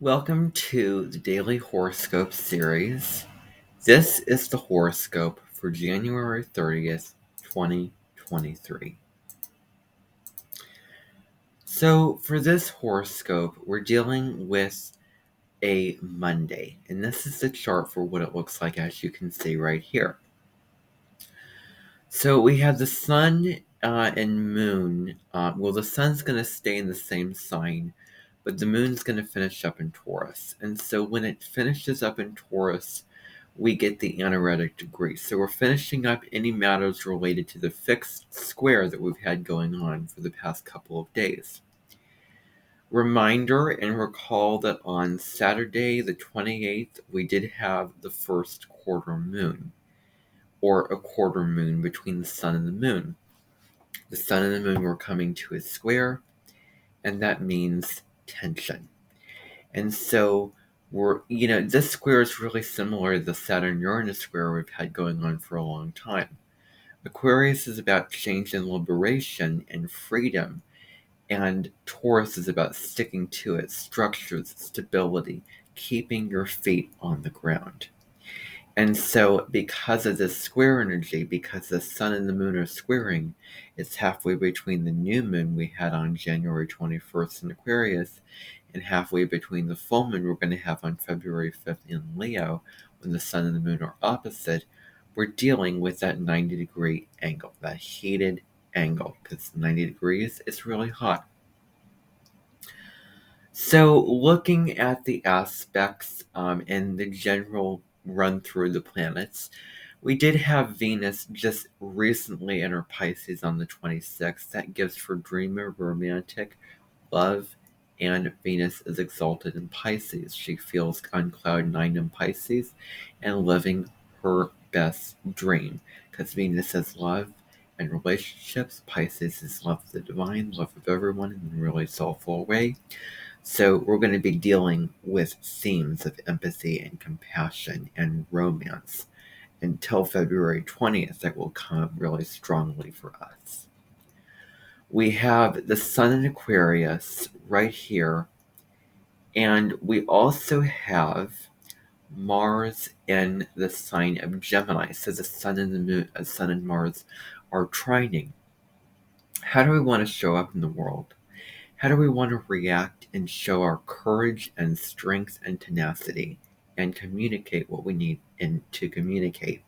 Welcome to the Daily Horoscope series. This is the horoscope for January 30th, 2023. So, for this horoscope, we're dealing with a Monday, and this is the chart for what it looks like, as you can see right here. So, we have the sun and moon. The sun's going to stay in the same sign, but the moon's going to finish up in Taurus. And so, when it finishes up in Taurus, we get the anaretic degree. So we're finishing up any matters related to the fixed square that we've had going on for the past couple of days. Reminder and recall that on Saturday the 28th, we did have the first quarter moon, or a quarter moon between the sun and the moon. The sun and the moon were coming to a square, and that means tension. And so this square is really similar to the Saturn-Uranus square we've had going on for a long time. Aquarius is about change and liberation and freedom, and Taurus is about sticking to it, structures, stability, keeping your feet on the ground. And so, because of this square energy, because the sun and the moon are squaring, it's halfway between the new moon we had on January 21st in Aquarius and halfway between the full moon we're going to have on February 5th in Leo, when the sun and the moon are opposite. We're dealing with that 90-degree angle, that heated angle, because 90 degrees is really hot. So, looking at the aspects and the general run through the planets, we did have Venus just recently enter Pisces on the 26th. That gives for dreamer, romantic, love, and Venus is exalted in Pisces. She feels on cloud 9 in Pisces and living her best dream, because Venus is love and relationships. Pisces is love of the divine, love of everyone in a really soulful way. So we're going to be dealing with themes of empathy and compassion and romance until February 20th. That will come really strongly for us. We have the sun in Aquarius right here, and we also have Mars in the sign of Gemini. So the sun and the moon, sun and Mars are trining. How do we want to show up in the world? How do we want to react and show our courage and strength and tenacity and communicate what we need to communicate?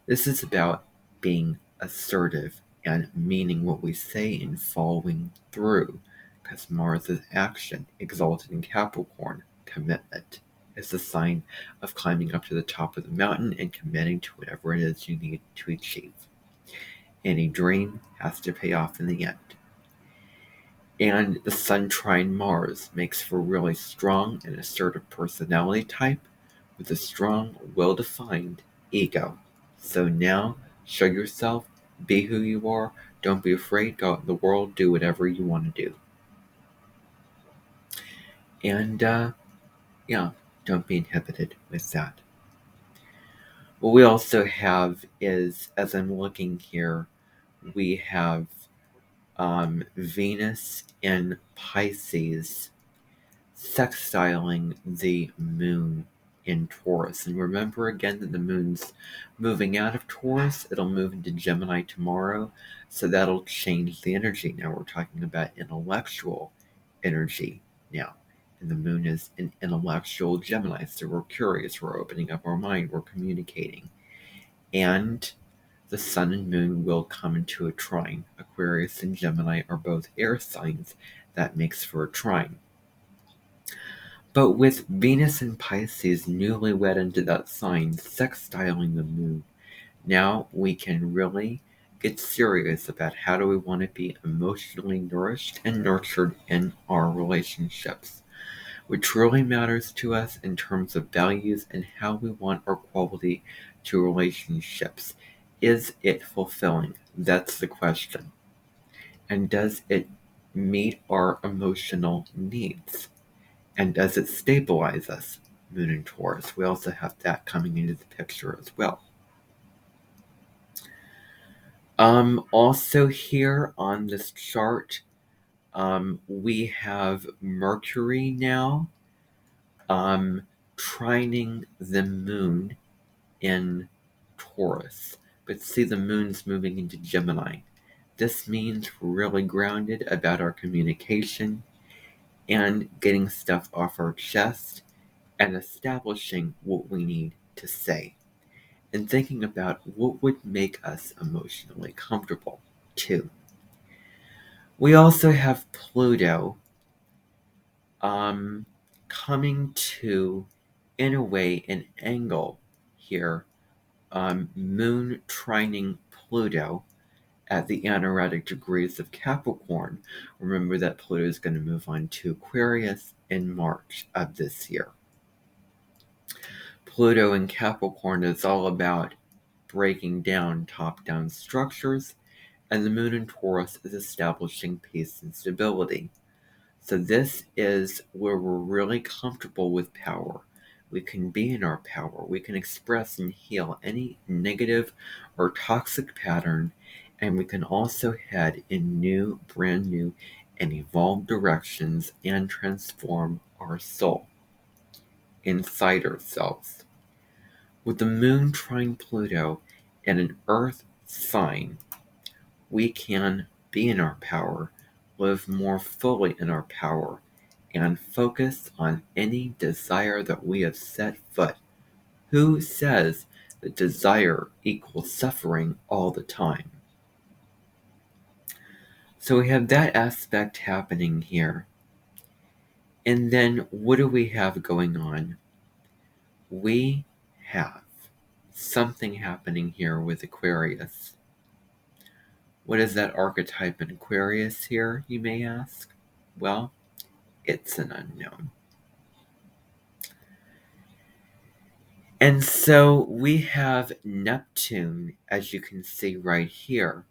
This is about being assertive and meaning what we say and following through, because Mars is action, exalted in Capricorn. Commitment is the sign of climbing up to the top of the mountain and committing to whatever it is you need to achieve. Any dream has to pay off in the end. And the Sun trine Mars makes for a really strong and assertive personality type with a strong, well-defined ego. So now, show yourself, be who you are, don't be afraid, go out in the world, do whatever you want to do. And, don't be inhibited with that. What we also have is, as I'm looking here, we have Venus in Pisces sextiling the moon in Taurus. And remember again that the moon's moving out of Taurus. It'll move into Gemini tomorrow. So that'll change the energy. Now we're talking about intellectual energy now. And the moon is an intellectual Gemini. So we're curious, we're opening up our mind, we're communicating. And the sun and moon will come into a trine. Aquarius and Gemini are both air signs. That makes for a trine. But with Venus and Pisces newlywed into that sign, sextiling the moon, now we can really get serious about how do we want to be emotionally nourished and nurtured in our relationships, which really matters to us in terms of values and how we want our quality to relationships. Is it fulfilling? That's the question. And does it meet our emotional needs? And does it stabilize us? Moon and Taurus. We also have that coming into the picture as well. Also here on this chart, we have Mercury now trining the moon in Taurus. But see, the moon's moving into Gemini. This means we're really grounded about our communication and getting stuff off our chest and establishing what we need to say and thinking about what would make us emotionally comfortable, too. We also have Pluto coming to, in a way, an angle here. Moon trining Pluto at the anaretic degrees of Capricorn. Remember that Pluto is going to move on to Aquarius in March of this year. Pluto in Capricorn is all about breaking down top-down structures, and the moon in Taurus is establishing peace and stability. So this is where we're really comfortable with power. We can be in our power. We can express and heal any negative or toxic pattern, and we can also head in new, brand new, and evolved directions and transform our soul inside ourselves. With the moon trine Pluto and an earth sign, we can be in our power, live more fully in our power, and focus on any desire that we have set foot. Who says that desire equals suffering all the time? So we have that aspect happening here. And then what do we have going on? We have something happening here with Aquarius. What is that archetype in Aquarius here, you may ask? Well, it's an unknown. And so we have Neptune, as you can see right here,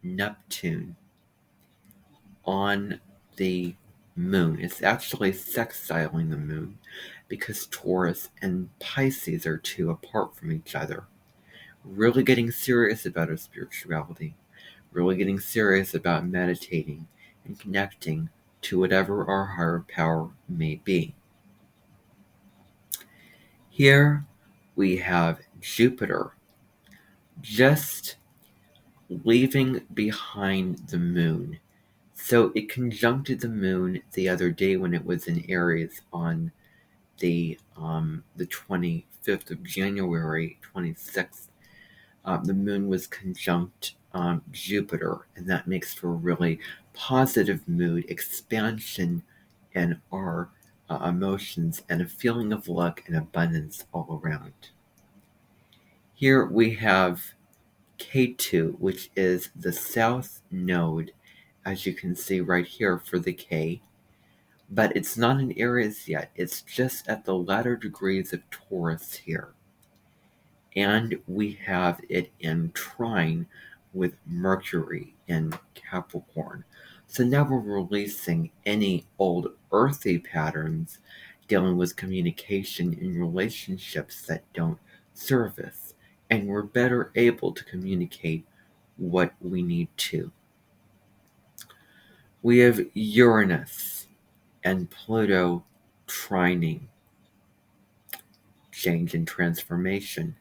Neptune on the moon. It's actually sextiling the moon because Taurus and Pisces are two apart from each other. Really getting serious about our spirituality, really getting serious about meditating and connecting to whatever our higher power may be. Here we have Jupiter just leaving behind the moon. So it conjuncted the moon the other day when it was in Aries on the 25th of January 26th. The moon was conjunct Jupiter, and that makes for a really positive mood, expansion in our emotions, and a feeling of luck and abundance all around. Here we have K2, which is the south node, as you can see right here for the K, but it's not in Aries yet. It's just at the latter degrees of Taurus here. And we have it in trine with Mercury in Capricorn. So now we're releasing any old earthy patterns dealing with communication in relationships that don't serve us. And we're better able to communicate what we need to. We have Uranus and Pluto trining, change and transformation.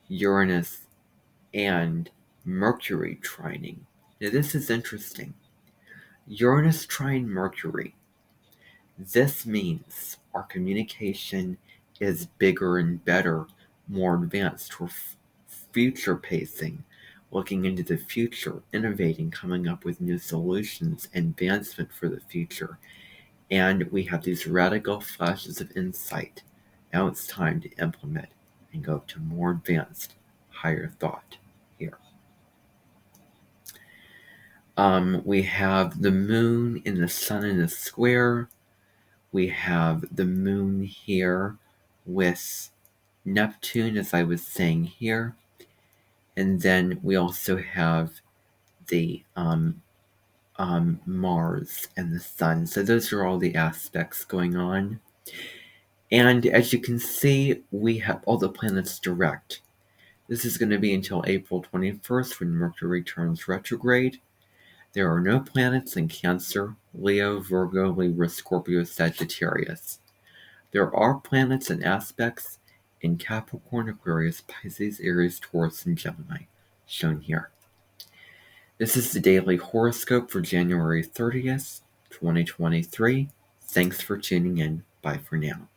Uranus and Mercury trining. Now this is interesting. Uranus trine Mercury. This means our communication is bigger and better, more advanced. We're future pacing, looking into the future, innovating, coming up with new solutions, advancement for the future. And we have these radical flashes of insight. Now it's time to implement and go to more advanced, higher thought here. We have the moon and the sun in a square. We have the moon here with Neptune, as I was saying here. And then we also have the Mars and the sun. So those are all the aspects going on. And as you can see, we have all the planets direct. This is going to be until April 21st when Mercury turns retrograde. There are no planets in Cancer, Leo, Virgo, Libra, Scorpio, Sagittarius. There are planets and aspects in Capricorn, Aquarius, Pisces, Aries, Taurus, and Gemini, shown here. This is the daily horoscope for January 30th, 2023. Thanks for tuning in. Bye for now.